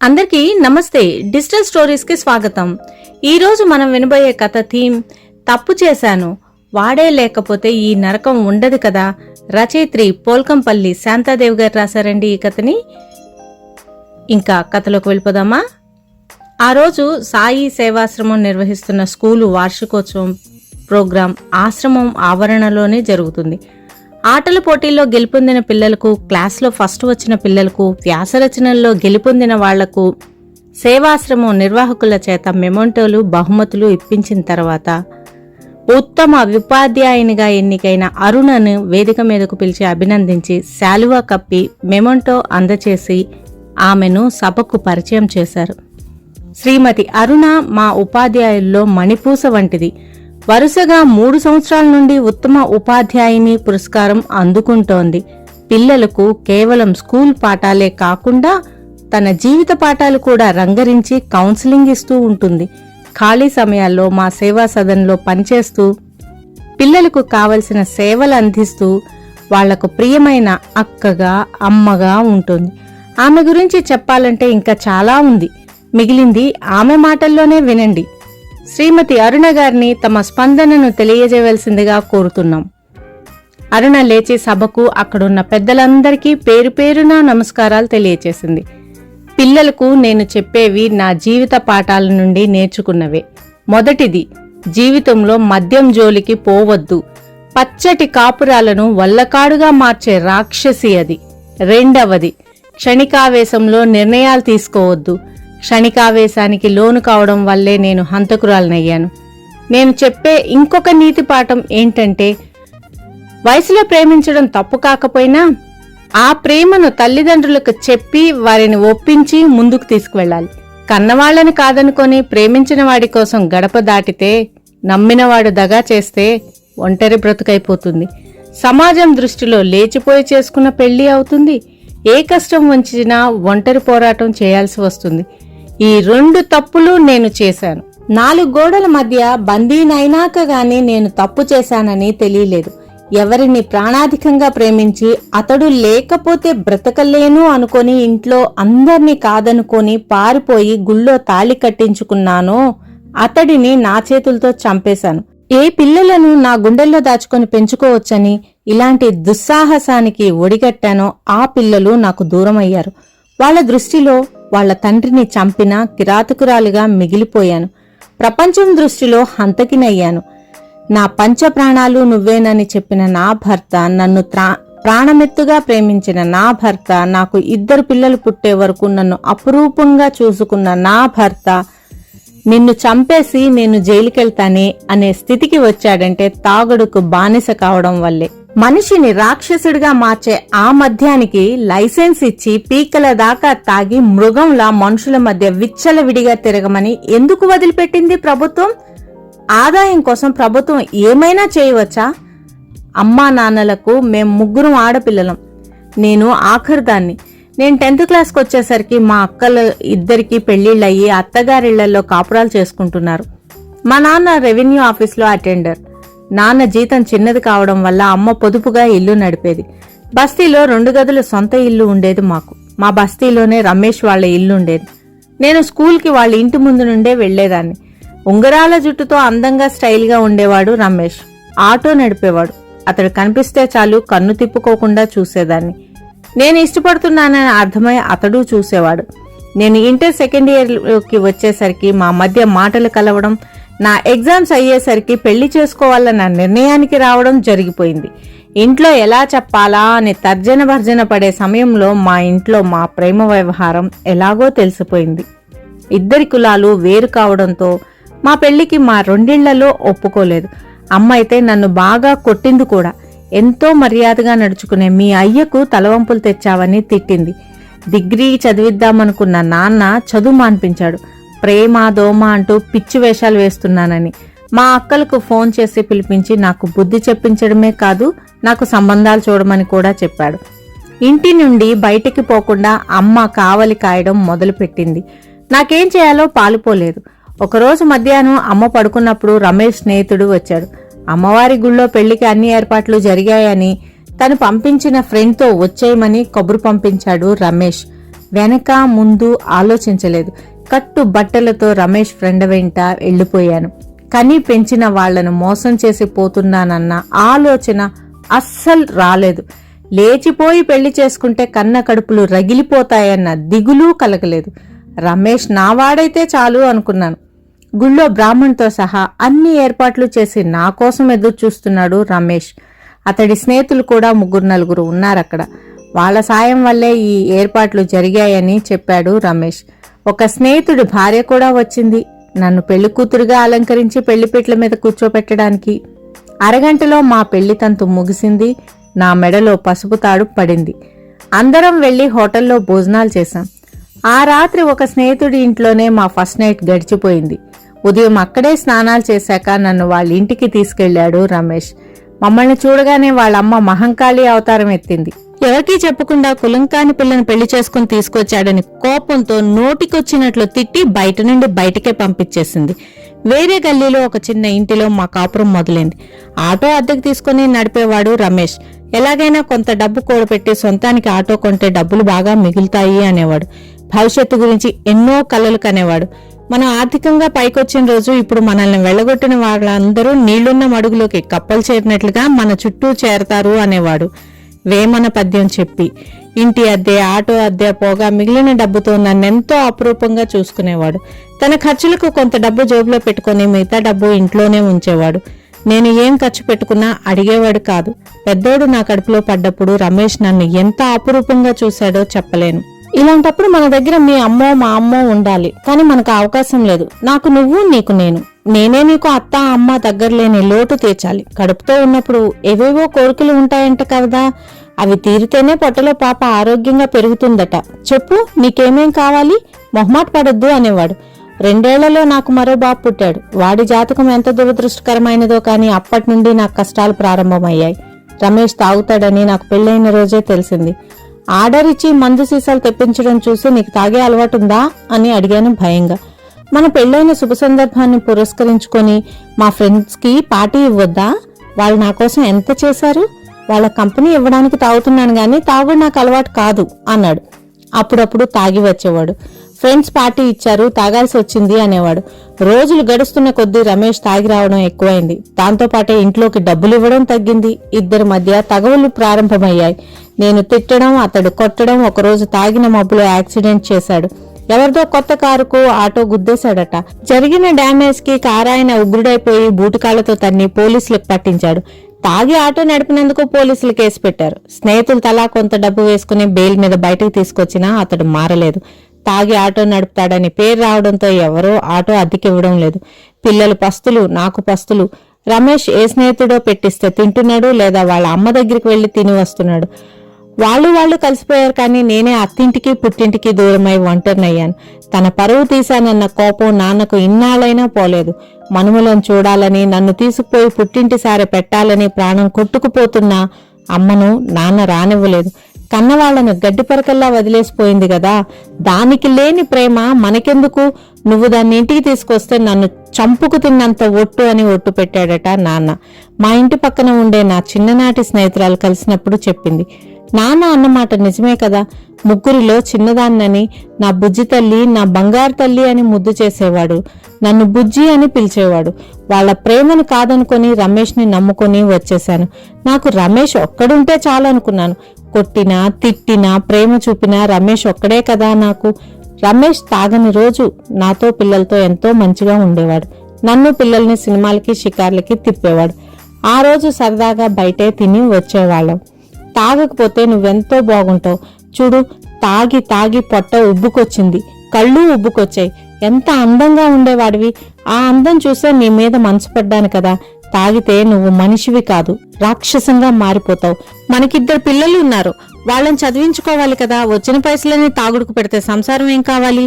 అందరికీ నమస్తే. Digital stories కి స్వాగతం. ఈ రోజు మనం వినబోయే కథ థీమ్ తప్పు చేశాను, వాడే లేకపోతే ఈ నరకం ఉండదు కదా. రచయిత్రి పోల్కంపల్లి శాంతాదేవి గారు రాశారండి ఈ కథని. ఇంకా కథలోకి వెళ్ళిపోదామా. ఆ రోజు సాయి సేవాశ్రమం నిర్వహిస్తున్న స్కూలు వార్షికోత్సవం ప్రోగ్రాం ఆశ్రమం ఆవరణలోనే జరుగుతుంది. ఆటల పోటీల్లో గెలుపొందిన పిల్లలకు, క్లాస్లో ఫస్ట్ వచ్చిన పిల్లలకు, వ్యాసరచనల్లో గెలుపొందిన వాళ్లకు సేవాశ్రమం నిర్వాహకుల చేత మెమోంటోలు, బహుమతులు ఇప్పించిన తర్వాత ఉత్తమ ఉపాధ్యాయునిగా ఎన్నికైన అరుణను వేదిక మీదకు పిలిచి అభినందించి శాలువా కప్పి మెమోంటో అందచేసి ఆమెను సభకు పరిచయం చేశారు. శ్రీమతి అరుణ మా ఉపాధ్యాయుల్లో మణిపూస వంటిది. వరుసగా 3 సంవత్సరాల నుండి ఉత్తమ ఉపాధ్యాయుని పురస్కారం అందుకుంటోంది. పిల్లలకు కేవలం స్కూల్ పాఠాలే కాకుండా తన జీవిత పాఠాలు కూడా రంగరించి కౌన్సిలింగ్ ఇస్తూ ఉంటుంది. ఖాళీ సమయాల్లో మా సేవా సదన్లో పనిచేస్తూ పిల్లలకు కావలసిన సేవలు అందిస్తూ వాళ్లకు ప్రియమైన అక్కగా, అమ్మగా ఉంటుంది. ఆమె గురించి చెప్పాలంటే ఇంకా చాలా ఉంది. మిగిలింది ఆమె మాటల్లోనే వినండి. శ్రీమతి అరుణ గారిని తమ స్పందనను తెలియజేయవలసిందిగా కోరుతున్నాం. అరుణ లేచి సభకు అక్కడున్న పెద్దలందరికీ పేరు పేరున నమస్కారాలు తెలియచేసింది. పిల్లలకు నేను చెప్పేవి నా జీవిత పాఠాల నుండి నేర్చుకున్నవే. మొదటిది, జీవితంలో మద్యం జోలికి పోవద్దు. పచ్చటి కాపురాలను వల్లకాడుగా మార్చే రాక్షసి అది. రెండవది, క్షణికావేశంలో నిర్ణయాలు తీసుకోవద్దు. క్షణికావేశానికి లోను కావడం వల్లే నేను హంతకురాలనయ్యాను. నేను చెప్పే ఇంకొక నీతి పాఠం ఏంటంటే, వయసులో ప్రేమించడం తప్పు కాకపోయినా ఆ ప్రేమను తల్లిదండ్రులకు చెప్పి వారిని ఒప్పించి ముందుకు తీసుకువెళ్ళాలి. కన్నవాళ్లను కాదనుకొని ప్రేమించిన వాడి కోసం గడప దాటితే, నమ్మినవాడు దగా చేస్తే ఒంటరి బ్రతుకైపోతుంది. సమాజం దృష్టిలో లేచిపోయి చేసుకున్న పెళ్లి అవుతుంది. ఏ కష్టం వంచినా ఒంటరి పోరాటం చేయాల్సి వస్తుంది. ఈ 2 తప్పులు నేను చేశాను. 4 గోడల మధ్య బందీనైనాక గాని నేను తప్పు చేశానని తెలియలేదు. ఎవరిని ప్రాణాధికంగా ప్రేమించి అతడు లేకపోతే బ్రతకలేను అనుకొని ఇంట్లో అందర్నీ కాదనుకొని పారిపోయి గుళ్ళో తాళి కట్టించుకున్నానో అతడిని నా చేతులతో చంపేశాను. ఏ పిల్లలను నా గుండెల్లో దాచుకొని పెంచుకోవచ్చని ఇలాంటి దుస్సాహసానికి ఒడిగట్టానో ఆ పిల్లలు నాకు దూరమయ్యారు. వాళ్ల దృష్టిలో వాళ్ల తండ్రిని చంపిన కిరాతకురాలిగా మిగిలిపోయాను. ప్రపంచం దృష్టిలో హంతకినయ్యాను. నా పంచప్రాణాలు నువ్వేనని చెప్పిన నా భర్త, నన్ను ప్రాణమెత్తుగా ప్రేమించిన నా భర్త, నాకు 2 పిల్లలు పుట్టే వరకు నన్ను అపురూపంగా చూసుకున్న నా భర్త నిన్ను చంపేసి నేను జైలుకెళ్తానే అనే స్థితికి వచ్చాడంటే తాగుడుకు బానిస కావడం వల్లే. మనిషిని రాక్షసుడిగా మార్చే ఆ మద్యానికి లైసెన్స్ ఇచ్చి పీకల దాకా తాగి మృగంలా మనుషుల మధ్య విచ్చలవిడిగా తిరగమని ఎందుకు వదిలిపెట్టింది ప్రభుత్వం? ఆదాయం కోసం ప్రభుత్వం ఏమైనా చేయవచ్చా? అమ్మా నాన్నలకు మేం 3 ఆడపిల్లలం. నేను ఆఖరిదాన్ని. నేను 10th క్లాస్కి వచ్చేసరికి మా అక్కలు 2కి పెళ్లిళ్ళయ్యి అత్తగారిళ్లలో కాపురాలు చేసుకుంటున్నారు. మా నాన్న రెవెన్యూ ఆఫీస్లో అటెండర్. నాన్న జీతం చిన్నది కావడం వల్ల అమ్మ పొదుపుగా ఇల్లు నడిపేది. బస్తీలో 2 గదుల సొంత ఇల్లు ఉండేది మాకు. మా బస్తీలోనే రమేష్ వాళ్ల ఇల్లు ఉండేది. నేను స్కూల్కి వాళ్ళ ఇంటి ముందు నుండే వెళ్లేదాన్ని. ఉంగరాల జుట్టుతో అందంగా స్టైల్గా ఉండేవాడు రమేష్. ఆటో నడిపేవాడు. అతడు కనిపిస్తే చాలు కన్ను తిప్పుకోకుండా చూసేదాన్ని. నేను ఇష్టపడుతున్నానని అర్థమై అతడు చూసేవాడు. నేను ఇంటర్ సెకండ్ ఇయర్కి వచ్చేసరికి మా మధ్య మాటలు కలవడం, నా ఎగ్జామ్స్ అయ్యేసరికి పెళ్లి చేసుకోవాలన్న నిర్ణయానికి రావడం జరిగిపోయింది. ఇంట్లో ఎలా చెప్పాలా అని తర్జన భర్జన పడే సమయంలో మా ఇంట్లో మా ప్రేమ వ్యవహారం ఎలాగో తెలిసిపోయింది. 2 కులాలు వేరు కావడంతో మా పెళ్లికి మా 2 ఇళ్లలో ఒప్పుకోలేదు. అమ్మ అయితే నన్ను బాగా కొట్టింది కూడా. ఎంతో మర్యాదగా నడుచుకునే మీ అయ్యకు తలవంపులు తెచ్చావని తిట్టింది. డిగ్రీ చదివిద్దామనుకున్న నాన్న చదువు మాన్పించాడు. ప్రేమ దోమ అంటూ పిచ్చి వేషాలు వేస్తున్నానని మా అక్కలకు ఫోన్ చేసి పిలిపించి నాకు బుద్ధి చెప్పించడమే కాదు, నాకు సంబంధాలు చూడమని కూడా చెప్పాడు. ఇంటి నుండి బయటికి పోకుండా అమ్మ కావలి కాయడం మొదలుపెట్టింది. నాకేం చేయాలో పాలుపోలేదు. ఒకరోజు మధ్యాహ్నం అమ్మ పడుకున్నప్పుడు రమేష్ స్నేహితుడు వచ్చాడు. అమ్మవారి గుళ్ళో పెళ్లికి అన్ని ఏర్పాట్లు జరిగాయని తను పంపించిన ఫ్రెండ్తో వచ్చేయమని కబురు పంపించాడు రమేష్. వెనక ముందు ఆలోచించలేదు. కట్టు బట్టలతో రమేష్ ఫ్రెండ్ వెంట వెళ్ళిపోయాను. కని పెంచిన వాళ్లను మోసం చేసి పోతున్నానన్న ఆలోచన అస్సలు రాలేదు. లేచిపోయి పెళ్లి చేసుకుంటే కన్న కడుపులు రగిలిపోతాయన్న దిగులు కలగలేదు. రమేష్ నావాడైతే చాలు అనుకున్నాను. గుళ్ళో బ్రాహ్మణ్తో సహా అన్ని ఏర్పాట్లు చేసి నా కోసం ఎదురు చూస్తున్నాడు రమేష్. అతడి స్నేహితులు కూడా 3-4 ఉన్నారక్కడ. వాళ్ళ సాయం వల్లే ఈ ఏర్పాట్లు జరిగాయని చెప్పాడు రమేష్. ఒక స్నేహితుడి భార్య కూడా వచ్చింది నన్ను పెళ్లి కూతురుగా అలంకరించి పెళ్లిపీట్ల మీద కూర్చోపెట్టడానికి. అరగంటలో మా పెళ్లి తంతు ముగిసింది. నా మెడలో పసుపు తాడు పడింది. అందరం వెళ్లి హోటల్లో భోజనాలు చేశాం. ఆ రాత్రి ఒక స్నేహితుడి ఇంట్లోనే మా ఫస్ట్ నైట్ గడిచిపోయింది. ఉదయం అక్కడే స్నానాలు చేశాక నన్ను వాళ్ళ ఇంటికి తీసుకెళ్లాడు రమేష్. మమ్మల్ని చూడగానే వాళ్ళమ్మ మహంకాళి అవతారం ఎత్తింది. ఎవరికీ చెప్పకుండా కులంకాని పిల్లని పెళ్లి చేసుకుని తీసుకొచ్చాడని కోపంతో నోటికొచ్చినట్లు తిట్టి బయట నుండి బయటకే పంపించేసింది. వేరే గల్లీలో ఒక చిన్న ఇంటిలో మా కాపురం మొదలైంది. ఆటో అద్దెకు తీసుకుని నడిపేవాడు రమేష్. ఎలాగైనా కొంత డబ్బు కూడబెట్టి సొంతానికి ఆటో కొంటే డబ్బులు బాగా మిగులుతాయి అనేవాడు. భవిష్యత్తు గురించి ఎన్నో కలలు కనేవాడు. మనం ఆర్థికంగా పైకొచ్చిన రోజు ఇప్పుడు మనల్ని వెళ్లగొట్టిన వాళ్ళందరూ నీళ్లున్న మడుగులోకి కప్పలు చేరినట్లుగా మన చుట్టూ చేరతారు అనేవాడు వేమన పద్యం చెప్పి. ఇంటి అద్దె, ఆటో అద్దె పోగా మిగిలిన డబ్బుతో నన్నెంతో అపురూపంగా చూసుకునేవాడు. తన ఖర్చులకు కొంత డబ్బు జేబులో పెట్టుకుని మిగతా డబ్బు ఇంట్లోనే ఉంచేవాడు. నేను ఏం ఖర్చు పెట్టుకున్నా అడిగేవాడు కాదు. పెద్దోడు నా కడుపులో పడ్డప్పుడు రమేష్ నన్ను ఎంత అపురూపంగా చూశాడో చెప్పలేను. ఇలాంటప్పుడు మన దగ్గర మీ అమ్మో మా అమ్మో ఉండాలి, కానీ మనకు అవకాశం లేదు. నాకు నువ్వు, నీకు నేను. నేనే నీకు అత్త అమ్మ దగ్గర లేని లోటు తీర్చాలి. కడుపుతో ఉన్నప్పుడు ఏవేవో కోరికలు ఉంటాయంట కదా, అవి తీరితేనే పొట్టలో పాప ఆరోగ్యంగా పెరుగుతుందట. చెప్పు, నీకేమేం కావాలి, మొహమాట పడొద్దు అనేవాడు. 2 ఏళ్లలో నాకు మరో బాబు పుట్టాడు. వాడి జాతకం ఎంత దురదృష్టకరమైనదో కానీ అప్పటి నుండి నాకు కష్టాలు ప్రారంభమయ్యాయి. రమేష్ తాగుతాడని నాకు పెళ్లైన రోజే తెలిసింది. ఆర్డర్ ఇచ్చి మందు సీసాలు తెప్పించడం చూసి నీకు తాగే అలవాటుందా అని అడిగాను భయంగా. మన పెళ్లైన శుభ సందర్భాన్ని పురస్కరించుకొని మా ఫ్రెండ్స్ కి పార్టీ ఇవ్వద్దా? వాళ్ళు నా కోసం ఎంత చేశారు? వాళ్ళ కంపెనీ ఇవ్వడానికి తాగుతున్నాను గాని తాగుడు నాకు అలవాటు కాదు అన్నాడు. అప్పుడప్పుడు తాగి వచ్చేవాడు. ఫ్రెండ్స్ పార్టీ ఇచ్చారు, తాగాల్సి వచ్చింది అనేవాడు. రోజులు గడుస్తున్న కొద్దీ రమేష్ తాగి రావడం ఎక్కువైంది. దాంతో పాటే ఇంట్లోకి డబ్బులు ఇవ్వడం తగ్గింది. ఇద్దరి మధ్య తగవులు ప్రారంభమయ్యాయి. నేను తిట్టడం, అతడు కొట్టడం. ఒకరోజు తాగిన మబ్బులో యాక్సిడెంట్ చేశాడు. ఎవరిదో కొత్త కారుకు ఆటో గుద్దేశాడట. జరిగిన డ్యామేజ్ కి కారాయన ఉగ్రుడైపోయి బూటుకాళ్లతో తన్ని పోలీసులకు పట్టించాడు. తాగి ఆటో నడిపినందుకు పోలీసులు కేసు పెట్టారు. స్నేహితులు తలా కొంత డబ్బు వేసుకుని బెయిల్ మీద బయటకు తీసుకొచ్చినా అతడు మారలేదు. తాగి ఆటో నడుపుతాడని పేరు రావడంతో ఎవరో ఆటో అద్దెకివ్వడం లేదు. పిల్లలు పస్తులు, నాకు పస్తులు. రమేష్ ఏ స్నేహితుడో పెట్టిస్తే తింటున్నాడు, లేదా వాళ్ళ అమ్మ దగ్గరికి వెళ్లి తిని వస్తున్నాడు. వాళ్ళు కలిసిపోయారు, కానీ నేనే అత్తింటికి పుట్టింటికి దూరమై ఒంటరినయ్యాను. తన పరువు తీశానన్న కోపం నాన్నకు ఇన్నాళ్ళైనా పోలేదు. మనుమలను చూడాలని, నన్ను తీసుకుపోయి పుట్టింటి సారె పెట్టాలని ప్రాణం కొట్టుకుపోతున్నా అమ్మను నాన్న రానివ్వలేదు. కన్నవాళ్లను గడ్డిపరకల్లా వదిలేసిపోయింది కదా, దానికి లేని ప్రేమ మనకెందుకు? నువ్వు దాన్ని ఇంటికి తీసుకొస్తే నన్ను చంపుకు తిన్నంత ఒట్టు అని ఒట్టు పెట్టాడట నాన్న. మా ఇంటి పక్కన ఉండే నా చిన్ననాటి స్నేహితురాలు కలిసినప్పుడు చెప్పింది. నాన్న అన్నమాట నిజమే కదా. 3 చిన్నదాన్నని నా బుజ్జి తల్లి, నా బంగారు తల్లి అని ముద్దు చేసేవాడు. నన్ను బుజ్జి అని పిలిచేవాడు. వాళ్ళ ప్రేమను కాదనుకొని రమేష్ని నమ్ముకొని వచ్చేశాను. నాకు రమేష్ ఒక్కడుంటే చాలనుకున్నాను. కొట్టినా తిట్టినా ప్రేమ చూపినా రమేష్ ఒక్కడే కదా నాకు. రమేష్ తాగని రోజు నాతో పిల్లలతో ఎంతో మంచిగా ఉండేవాడు. నన్ను పిల్లల్ని సినిమాలకి షికార్లకి తిప్పేవాడు. ఆ రోజు సరదాగా బయటే తిని వచ్చేవాళ్ళం. తాగకపోతే నువ్వెంతో బాగుంటావు చూడు. తాగి తాగి పొట్ట ఉబ్బుకొచ్చింది, కళ్ళు ఉబ్బుకొచ్చాయి. ఎంత అందంగా ఉండేవాడివి. ఆ అందం చూసే నీ మీద మనసు పడ్డాను కదా. తాగితే నువ్వు మనిషివి కాదు, రాక్షసంగా మారిపోతావు. మనకిద్దరు పిల్లలు ఉన్నారు, వాళ్ళని చదివించుకోవాలి కదా. వచ్చిన పైసలని తాగుడుకు పెడితే సంసారం ఏం కావాలి?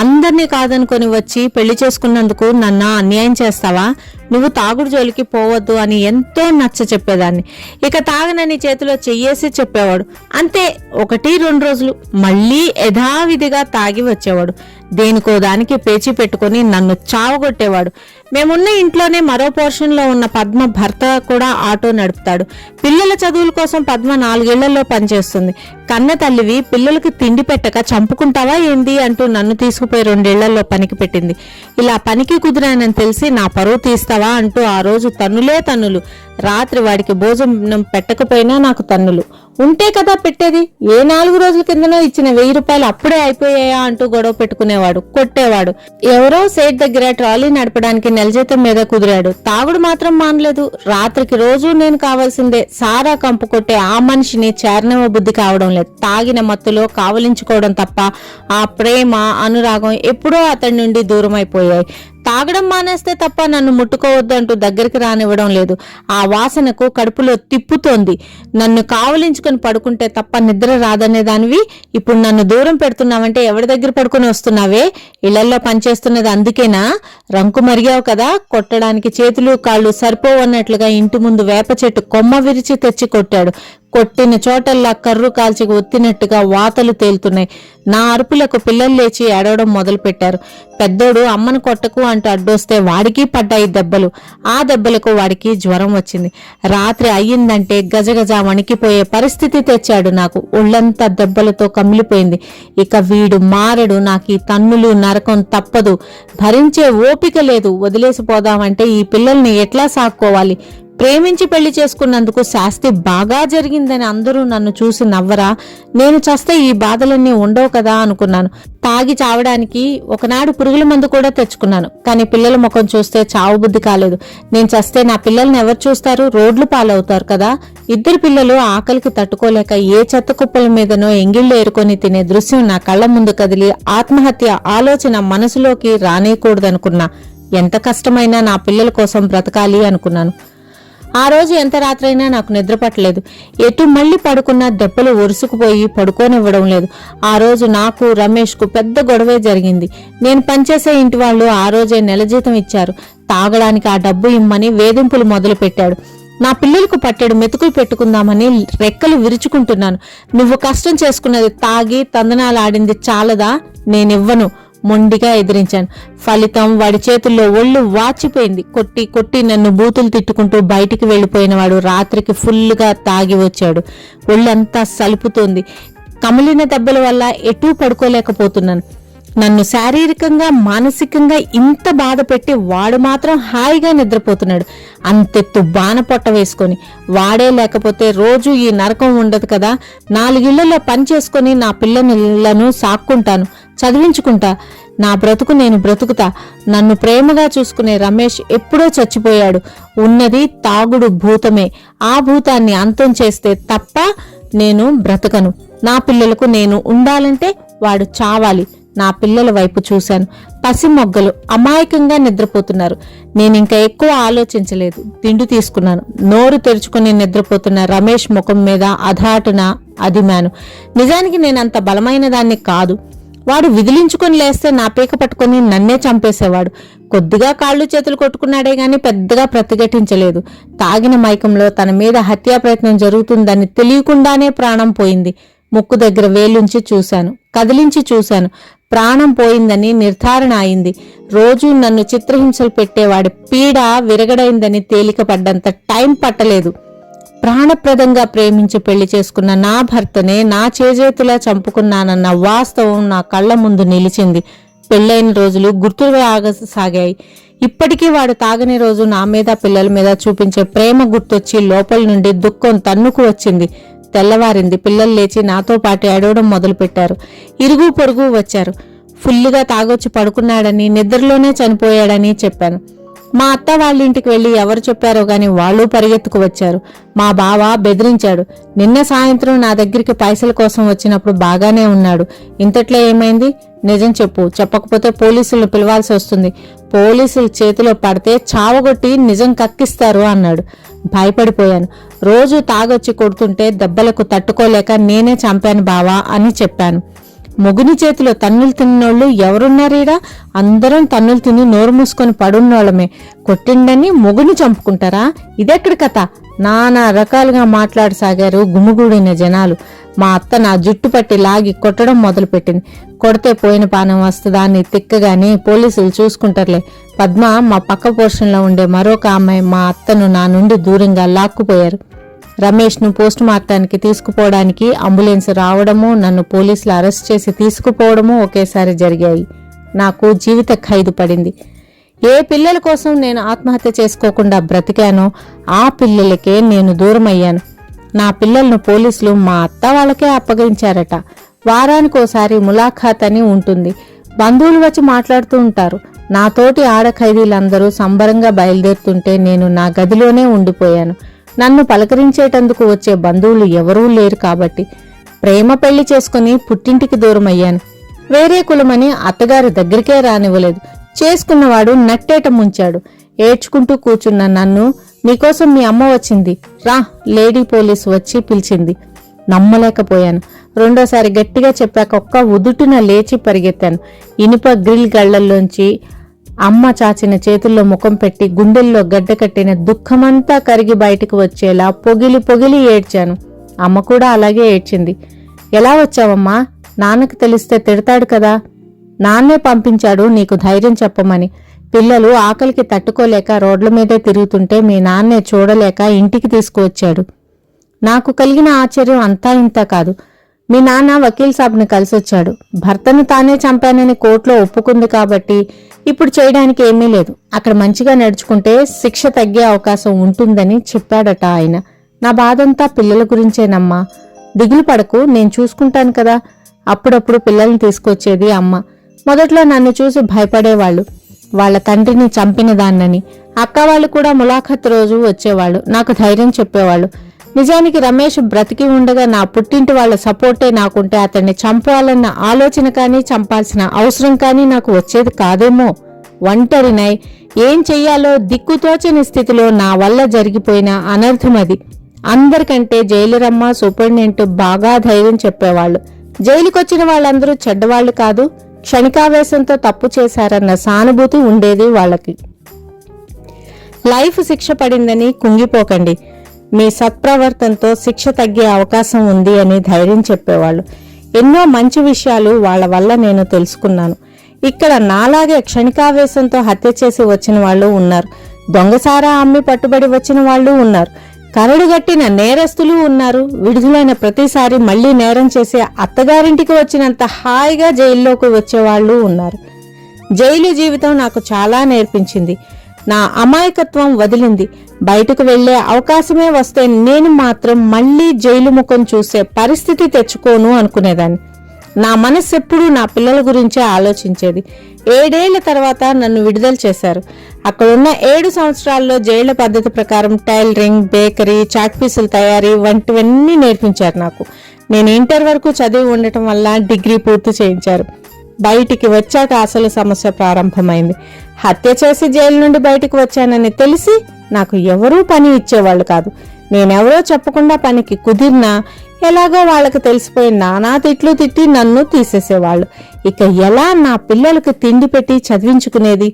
అందర్నీ కాదనుకొని వచ్చి పెళ్లి చేసుకున్నందుకు నన్ను అన్యాయం చేస్తావా? నువ్వు తాగుడు జోలికి పోవద్దు అని ఎంతో నచ్చ చెప్పేదాన్ని. ఇక తాగనని చేతిలో చెయ్యేసి చెప్పేవాడు. అంతే, 1-2 రోజులు మళ్ళీ యథావిధిగా తాగి వచ్చేవాడు. దేనికో దానికి పేచీ పెట్టుకుని నన్ను చావగొట్టేవాడు. మేమున్న ఇంట్లోనే మరో పోర్షన్ లో ఉన్న పద్మ భర్త కూడా ఆటో నడుపుతాడు. పిల్లల చదువుల కోసం పద్మ 4 ఏళ్లలో పనిచేస్తుంది. కన్న తల్లివి పిల్లలకి తిండి పెట్టక చంపుకుంటావా ఏంది అంటూ నన్ను తీసుకుపోయి 2 ఏళ్లలో పనికి పెట్టింది. ఇలా పనికి కుదిరానని తెలిసి నా పరువు తీస్తావా అంటూ ఆ రోజు తన్నులే తన్నులు. రాత్రి వాడికి భోజనం పెట్టకపోయినా నాకు తన్నులు. ఉంటే కదా పెట్టేది. ఏ 4 రోజుల కిందనో ఇచ్చిన 1000 రూపాయలు అప్పుడే అయిపోయాయా అంటూ గొడవ పెట్టుకునేవాడు, కొట్టేవాడు. ఎవరో సేట్ దగ్గర ట్రాలీ నడపడానికి నెల జీతం మీద కుదిరాడు. తాగుడు మాత్రం మానలేదు. రాత్రికి రోజు నేను కావాల్సిందే. సారా కంపు కొట్టే ఆ మనిషిని చేరనవ బుద్ధి కావడం లేదు. తాగిన మత్తులో కావలించుకోవడం తప్ప ఆ ప్రేమ, అనురాగం ఎప్పుడో అతడి నుండి దూరం అయిపోయాయి. తాగడం మానేస్తే తప్ప నన్ను ముట్టుకోవద్దు అంటూ దగ్గరికి రానివ్వడం లేదు. ఆ వాసనకు కడుపులో తిప్పుతోంది. నన్ను కావలించుకొని పడుకుంటే తప్ప నిద్ర రాదనే దానివి ఇప్పుడు నన్ను దూరం పెడుతున్నావంటే ఎవరి దగ్గర పడుకుని వస్తున్నావే? ఇళ్లల్లో పనిచేస్తున్నది అందుకేనా? రంకు మరిగావు కదా. కొట్టడానికి చేతులు కాళ్ళు సరిపోవన్నట్లుగా ఇంటి ముందు వేప చెట్టు కొమ్మ విరిచి తెచ్చి కొట్టాడు. కొట్టిన చోటల్లా కర్రు కాల్చి ఒత్తినట్టుగా వాతలు తేలుతున్నాయి. నా అరుపులకు పిల్లలు లేచి ఏడవడం మొదలు పెట్టారు. పెద్దోడు అమ్మను కొట్టకు అంటూ అడ్డొస్తే వాడికి పడ్డాయి దెబ్బలు. ఆ దెబ్బలకు వాడికి జ్వరం వచ్చింది. రాత్రి అయ్యిందంటే గజగజ వణికిపోయే పరిస్థితి తెచ్చాడు నాకు. ఒళ్ళంతా దెబ్బలతో కమిలిపోయింది. ఇక వీడు మారడు. నాకు ఈ తన్నులు నరకం తప్పదు. భరించే ఓపిక లేదు. వదిలేసిపోదామంటే ఈ పిల్లల్ని ఎట్లా సాక్కోవాలి? ప్రేమించి పెళ్లి చేసుకున్నందుకు శాస్తి బాగా జరిగిందని అందరూ నన్ను చూసి నవ్వరా? నేను చస్తే ఈ బాధలన్నీ ఉండవు కదా అనుకున్నాను. తాగి చావడానికి ఒకనాడు పురుగుల మందు కూడా తెచ్చుకున్నాను. కానీ పిల్లల ముఖం చూస్తే చావు బుద్ధి కాలేదు. నేను చస్తే నా పిల్లల్ని ఎవరు చూస్తారు? రోడ్లు పాలవుతారు కదా. 2 పిల్లలు ఆకలికి తట్టుకోలేక ఏ చెత్త కుప్పల మీదనో ఎంగిళ్లు ఏరుకొని తినే దృశ్యం నా కళ్ల ముందు కదిలి ఆత్మహత్య ఆలోచన మనసులోకి రానేయకూడదనుకున్నా. ఎంత కష్టమైనా నా పిల్లల కోసం బ్రతకాలి అనుకున్నాను. ఆ రోజు ఎంత రాత్రైనా నాకు నిద్ర పట్టలేదు. ఎటు మళ్లీ పడుకున్నా దెబ్బలు ఒరుసుకుపోయి పడుకోనివ్వడం లేదు. ఆ రోజు నాకు రమేష్ కు పెద్ద గొడవే జరిగింది. నేను పనిచేసే ఇంటి వాళ్ళు ఆ రోజే నెల జీతం ఇచ్చారు. తాగడానికి ఆ డబ్బు ఇమ్మని వేధింపులు మొదలు పెట్టాడు. నా పిల్లలకు పట్టెడు మెతుకులు పెట్టుకుందామని రెక్కలు విరుచుకుంటున్నాను. నువ్వు కష్టం చేసుకున్నది తాగి తందనాలాడింది చాలదా? నేనివ్వను, మొండిగా ఎదిరించాను. ఫలితం వాడి చేతుల్లో ఒళ్ళు వాచిపోయింది. కొట్టి కొట్టి నన్ను బూతులు తిట్టుకుంటూ బయటికి వెళ్లిపోయిన వాడు రాత్రికి ఫుల్లుగా తాగి వచ్చాడు. ఒళ్ళంతా సలుపుతోంది. కమిలిన దెబ్బల వల్ల ఎటూ పడుకోలేకపోతున్నాను. నన్ను శారీరకంగా మానసికంగా ఇంత బాధ పెట్టి వాడు మాత్రం హాయిగా నిద్రపోతున్నాడు. అంతెత్తు బాణ పొట్ట వేసుకొని. వాడే లేకపోతే రోజు ఈ నరకం ఉండదు కదా. 4 ఇళ్లలో పని చేసుకుని నా పిల్లలను సాక్కుంటాను, చదివించుకుంటా. నా బ్రతుకు నేను బ్రతుకుతా. నన్ను ప్రేమగా చూసుకునే రమేష్ ఎప్పుడో చచ్చిపోయాడు. ఉన్నది తాగుడు భూతమే. ఆ భూతాన్ని అంతం చేస్తే తప్ప నేను బ్రతకను. నా పిల్లలకు నేను ఉండాలంటే వాడు చావాలి. నా పిల్లల వైపు చూశాను. పసి మొగ్గలు అమాయకంగా నిద్రపోతున్నారు. నేనింకా ఎక్కువ ఆలోచించలేదు. తిండి తీసుకున్నాను. నోరు తెరుచుకుని నిద్రపోతున్న రమేష్ ముఖం మీద అధాటున అదిమాను. నిజానికి నేనంత బలమైన దాన్ని కాదు. వాడు విదిలించుకొని లేస్తే నా పీక పట్టుకుని నన్నే చంపేసేవాడు. కొద్దిగా కాళ్ళు చేతులు కొట్టుకున్నాడే గాని పెద్దగా ప్రతిఘటించలేదు. తాగిన మైకంలో తన మీద హత్యా ప్రయత్నం జరుగుతుందని తెలియకుండానే ప్రాణం పోయింది. ముక్కు దగ్గర వేలుంచి చూశాను, కదిలించి చూశాను. ప్రాణం పోయిందని నిర్ధారణ అయింది. రోజూ నన్ను చిత్రహింసలు పెట్టేవాడి పీడ విరగడైందని తేలికపడ్డంత టైం పట్టలేదు. ప్రాణప్రదంగా ప్రేమించి పెళ్లి చేసుకున్న నా భర్తనే నా చేజేతులా చంపుకున్నానన్న వాస్తవం నా కళ్ల ముందు నిలిచింది. పెళ్లైన రోజులు గుర్తుగా ఆగసాగాయి. ఇప్పటికీ వాడు తాగని రోజు నా మీద పిల్లల మీద చూపించే ప్రేమ గుర్తొచ్చి లోపల నుండి దుఃఖం తన్నుకు వచ్చింది. తెల్లవారింది. పిల్లలు లేచి నాతో పాటు ఏడవడం మొదలుపెట్టారు. ఇరుగు పొరుగు వచ్చారు. ఫుల్లుగా తాగొచ్చి పడుకున్నాడని, నిద్రలోనే చనిపోయాడని చెప్పాను. మా అత్త వాళ్ళింటికి వెళ్లి ఎవరు చెప్పారో గాని వాళ్ళు పరిగెత్తుకు వచ్చారు. మా బావ బెదిరించాడు. నిన్న సాయంత్రం నా దగ్గరికి పైసల కోసం వచ్చినప్పుడు బాగానే ఉన్నాడు. ఇంతట్లో ఏమైంది? నిజం చెప్పు, చెప్పకపోతే పోలీసులను పిలవాల్సి వస్తుంది. పోలీసులు చేతిలో పడితే చావగొట్టి నిజం కక్కిస్తారు అన్నాడు. భయపడిపోయాను. రోజు తాగొచ్చి కొడుతుంటే దెబ్బలకు తట్టుకోలేక నేనే చంపాను బావా అని చెప్పాను. మొగుని చేతిలో తన్నులు తిన్నోళ్ళు ఎవరున్నారీడా? అందరం తన్నులు తిని నోరు మూసుకొని పడున్నోళ్ళమే. కొట్టిండని మొగుని చంపుకుంటారా? ఇదెక్కడి కథ? నానా రకాలుగా మాట్లాడసాగారు గుమిగూడిన జనాలు. మా అత్త నా జుట్టు పట్టి లాగి కొట్టడం మొదలుపెట్టింది. కొడితే పోయిన పానం వస్తుందాన్ని తిక్కగాని పోలీసులు చూసుకుంటారులే. పద్మ, మా పక్క పోర్షన్లో ఉండే మరొక అమ్మాయి మా అత్తను నా నుండి దూరంగా లాక్కుపోయారు. రమేష్ను పోస్ట్ మార్టానికి తీసుకుపోవడానికి అంబులెన్స్ రావడము, నన్ను పోలీసులు అరెస్ట్ చేసి తీసుకుపోవడము ఒకేసారి జరిగాయి. నాకు జీవిత ఖైదు పడింది. ఏ పిల్లల కోసం నేను ఆత్మహత్య చేసుకోకుండా బ్రతికానో ఆ పిల్లలకే నేను దూరమయ్యాను. నా పిల్లలను పోలీసులు మా అత్త వాళ్ళకే అప్పగించారట. వారానికోసారి ములాఖాత్ అని ఉంటుంది. బంధువులు వచ్చి మాట్లాడుతూ ఉంటారు. నాతోటి ఆడ ఖైదీలందరూ సంబరంగా బయలుదేరుతుంటే నేను నా గదిలోనే ఉండిపోయాను. నన్ను పలకరించేటందుకు వచ్చే బంధువులు ఎవరూ లేరు కాబట్టి ప్రేమ పెళ్లి చేసుకుని పుట్టింటికి దూరమయ్యాను. వేరే కులమని అత్తగారి దగ్గరికే రానివ్వలేదు. చేసుకున్నవాడు నట్టేట ముంచాడు. ఏడ్చుకుంటూ కూర్చున్న నన్ను, నీకోసం మీ అమ్మ వచ్చింది రా, లేడీ పోలీసు వచ్చి పిలిచింది. నమ్మలేకపోయాను. రెండోసారి గట్టిగా చెప్పాక ఒక్క ఉదుటున లేచి పరిగెత్తాను. ఇనుప గ్రిల్ గళ్లల్లోంచి అమ్మ చాచిన చేతుల్లో ముఖం పెట్టి గుండెల్లో గడ్డ కట్టిన దుఃఖమంతా కరిగి బయటకు వచ్చేలా పొగిలి పొగిలి ఏడ్చాను. అమ్మ కూడా అలాగే ఏడ్చింది. ఎలా వచ్చావమ్మా? నాన్నకు తెలిస్తే తిడతాడు కదా. నాన్నే పంపించాడు నీకు ధైర్యం చెప్పమని. పిల్లలు ఆకలికి తట్టుకోలేక రోడ్ల మీదే తిరుగుతుంటే మీ నాన్నే చూడలేక ఇంటికి తీసుకువచ్చాడు. నాకు కలిగిన ఆశ్చర్యం అంతా ఇంతా కాదు. మీ నాన్న వకీల్ సాబ్ని కలిసొచ్చాడు. భర్తను తానే చంపానని కోర్టులో ఒప్పుకుంది కాబట్టి ఇప్పుడు చేయడానికి ఏమీ లేదు. అక్కడ మంచిగా నడుచుకుంటే శిక్ష తగ్గే అవకాశం ఉంటుందని చెప్పాడట ఆయన. నా బాధంతా పిల్లల గురించేనమ్మా. దిగులు పడకు, నేను చూసుకుంటాను కదా. అప్పుడప్పుడు పిల్లల్ని తీసుకొచ్చేది అమ్మ. మొదట్లో నన్ను చూసి భయపడేవాళ్లు, వాళ్ల తండ్రిని చంపిన దాన్నని. అక్క వాళ్ళు కూడా ములాఖత్ రోజు వచ్చేవాళ్లు, నాకు ధైర్యం చెప్పేవాళ్లు. నిజానికి రమేష్ బ్రతికి ఉండగా నా పుట్టింటి వాళ్ల సపోర్టే నాకుంటే అతన్ని చంపాలన్న ఆలోచన కానీ చంపాల్సిన అవసరం కానీ నాకు వచ్చేది కాదేమో. ఒంటరినై ఏం చెయ్యాలో దిక్కుతోచని స్థితిలో నా వల్ల జరిగిపోయిన అనర్థమది. అందరికంటే జైలురమ్మ, సూపరింటెండెంట్ బాగా ధైర్యం చెప్పేవాళ్లు. జైలుకొచ్చిన వాళ్ళందరూ చెడ్డవాళ్లు కాదు, క్షణికావేశంతో తప్పు చేశారన్న సానుభూతి ఉండేది వాళ్ళకి. లైఫ్ శిక్ష పడిందని కుంగిపోకండి, మీ సత్ప్రవర్తనతో శిక్ష తగ్గే అవకాశం ఉంది అని ధైర్యం చెప్పేవాళ్ళు. ఎన్నో మంచి విషయాలు వాళ్ల వల్ల నేను తెలుసుకున్నాను. ఇక్కడ నాలాగే క్షణికావేశంతో హత్య చేసి వచ్చిన వాళ్ళు ఉన్నారు. దొంగసారా అమ్మి పట్టుబడి వచ్చిన వాళ్ళు ఉన్నారు. కరడుగట్టిన నేరస్తులు ఉన్నారు. విడుదలైన ప్రతిసారి మళ్లీ నేరం చేసే అత్తగారింటికి వచ్చినంత హాయిగా జైల్లోకి వచ్చేవాళ్లు ఉన్నారు. జైలు జీవితం నాకు చాలా నేర్పించింది. నా అమాయకత్వం వదిలింది. బయటకు వెళ్లే అవకాశమే వస్తే నేను మాత్రం మళ్లీ జైలు ముఖం చూసే పరిస్థితి తెచ్చుకోను అనుకునేదాన్ని. నా మనస్సు ఎప్పుడూ నా పిల్లల గురించే ఆలోచించేది. 7 ఏళ్ల తర్వాత నన్ను విడుదల చేశారు. అక్కడున్న 7 సంవత్సరాల్లో జైళ్ల పద్ధతి ప్రకారం టైలరింగ్, బేకరీ, చాక్ పీసుల తయారీ వంటివన్నీ నేర్పించారు నాకు. నేను ఇంటర్ వరకు చదివి ఉండటం వల్ల డిగ్రీ పూర్తి చేయించారు. బయటికి వచ్చాక అసలు సమస్య ప్రారంభమైంది. హత్య చేసి జైలు నుండి బయటకు వచ్చానని తెలిసి నాకు ఎవరూ పని ఇచ్చేవాళ్లు కాదు. నేనెవరో చెప్పకుండా పనికి కుదిరినా ఎలాగో వాళ్లకు తెలిసిపోయి నానా తిట్లు తిట్టి నన్ను తీసేసేవాళ్లు. ఇక ఎలా నా పిల్లలకు తిండి పెట్టి చదివించుకునేది?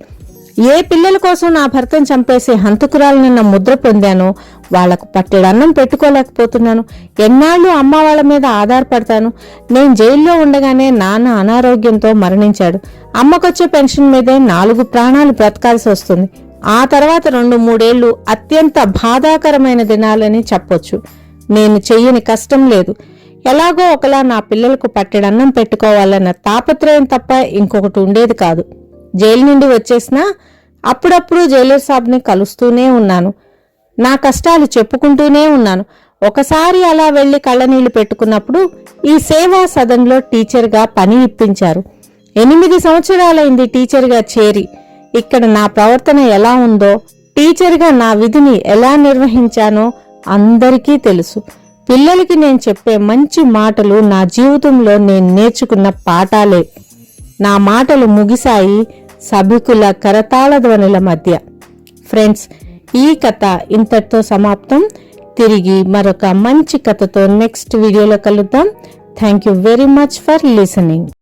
ఏ పిల్లల కోసం నా భర్తను చంపేసి హంతకురాలనన్న ముద్ర పొందానో వాళ్లకు పట్టెడన్నం పెట్టుకోలేకపోతున్నాను. ఎన్నాళ్ళు అమ్మ వాళ్ళ మీద ఆధారపడతాను? నేను జైల్లో ఉండగానే నాన్న అనారోగ్యంతో మరణించాడు. అమ్మకొచ్చే పెన్షన్ మీదే 4 ప్రాణాలు బ్రతకాల్సి వస్తుంది. ఆ తర్వాత 2-3 ఏళ్లు అత్యంత బాధాకరమైన దినాలని చెప్పొచ్చు. నేను చెయ్యని కష్టం లేదు. ఎలాగో ఒకలా నా పిల్లలకు పట్టెడన్నం పెట్టుకోవాలన్న తాపత్రయం తప్ప ఇంకొకటి ఉండేది కాదు. జైలు నుండి వచ్చేసినా అప్పుడప్పుడు జైలర్ సాబ్ని కలుస్తూనే ఉన్నాను. నా కష్టాలు చెప్పుకుంటూనే ఉన్నాను. ఒకసారి అలా వెళ్లి కళ్ళనీళ్లు పెట్టుకున్నప్పుడు ఈ సేవా సదన్లో టీచర్గా పని ఇప్పించారు. 8 సంవత్సరాలైంది టీచర్గా చేరి. ఇక్కడ నా ప్రవర్తన ఎలా ఉందో, టీచర్గా నా విధిని ఎలా నిర్వహించానో అందరికీ తెలుసు. పిల్లలకి నేను చెప్పే మంచి మాటలు నా జీవితంలో నేను నేర్చుకున్న పాఠాలే. నా మాటలు ముగిశాయి సభికుల కరతాళ ధ్వనుల మధ్య. ఫ్రెండ్స్, ఈ కథ ఇంతటితో సమాప్తం. తిరిగి మరొక మంచి కథతో నెక్స్ట్ వీడియోలో కలుద్దాం. Thank you very much for listening.